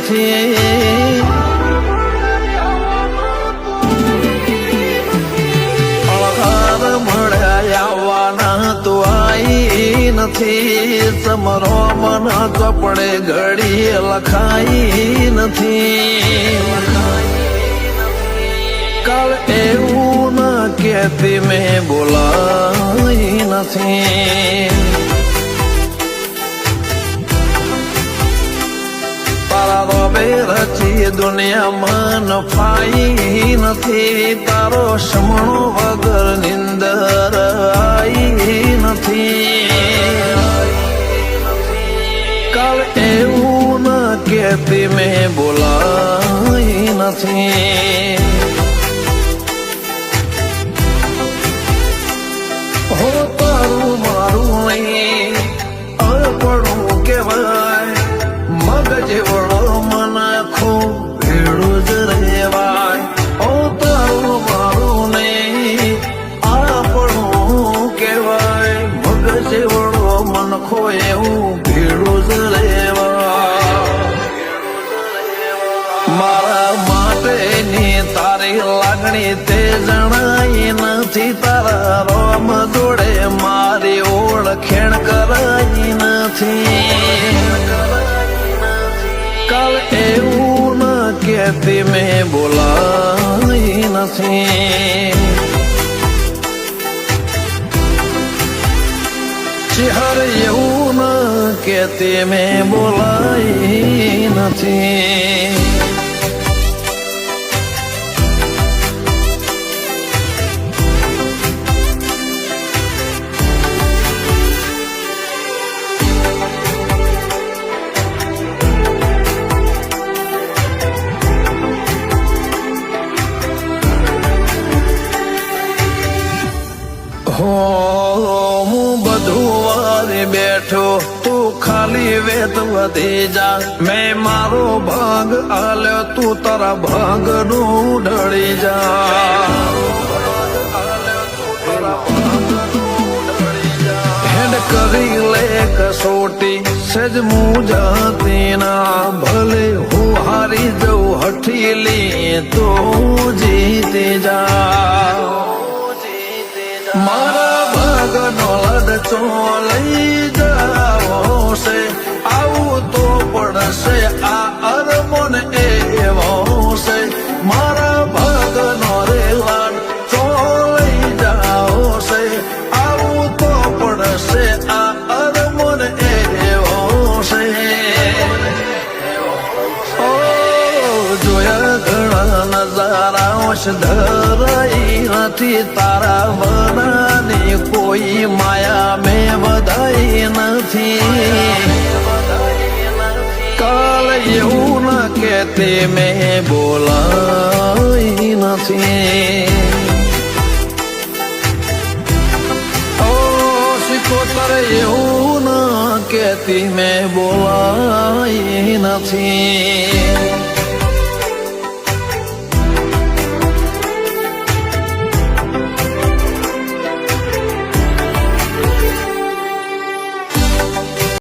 નથી. અળહાર મળ્યા આવવાના તો આઈ નથી. સમરો મન કપડે ઘડી લખાઈ નથી. કાળ એવું ન કહેતી મેં બોલાઈ નથી. તારા રોબે રચી દુનિયામાં નફાઈ નથી. તારો શમણો વગર નિંદર આઈ નથી. કાળ એવું ન કહેતી મેં બોલાઈ નથી. હો તારું મારું નહીં અળપડું કહેવાય. મગજ વળો મન આખું ભેળું જ રહેવાય. હો તારું મારું નહીં અળપડું કહેવાય. મગજ વળો મન ખો એવું ભેળું જ રહેવાય. મારા માટેની તારી લાગણી તે જણાઈ નથી. તારા રોમ જોડે મારી ઓળખેણ કરાઈ નથી. કાલ એવું ન કહેતી મેં બોલાઈ નથી. ચહેર એવું ન કહેતી મેં બોલાઈ નથી. હું બધું વારી બેઠો તું ખાલી વેત વધી જા. મેં મારો ભાગ આલ્યો તું તારા ભાગ નું ઢળી જા. હેડ કરી લે કસોટી સેજ મુજાતી ના. ભલે હું હારી જઉં હઠીલી તો જીતી જા. મારા ભાગનો લડચો લઈ જાવો છે. આવું તો પડશે આ અરમોન એવો છે. મારા ભાગનો રેલાન ચો લઈ જાવો છે. આવું તો પડશે આ અરમોન એવો છે. ઓ જોયા ઘણા નજારા ધરાઈ નથી. તારા વનાની કોઈ માયા મેં વધાઈ નથી. કાલ એવું ન કહેતી મેં બોલાઈ નથી. ઓ શિકોતર એવું ન કહેતી મેં બોલાઈ નથી.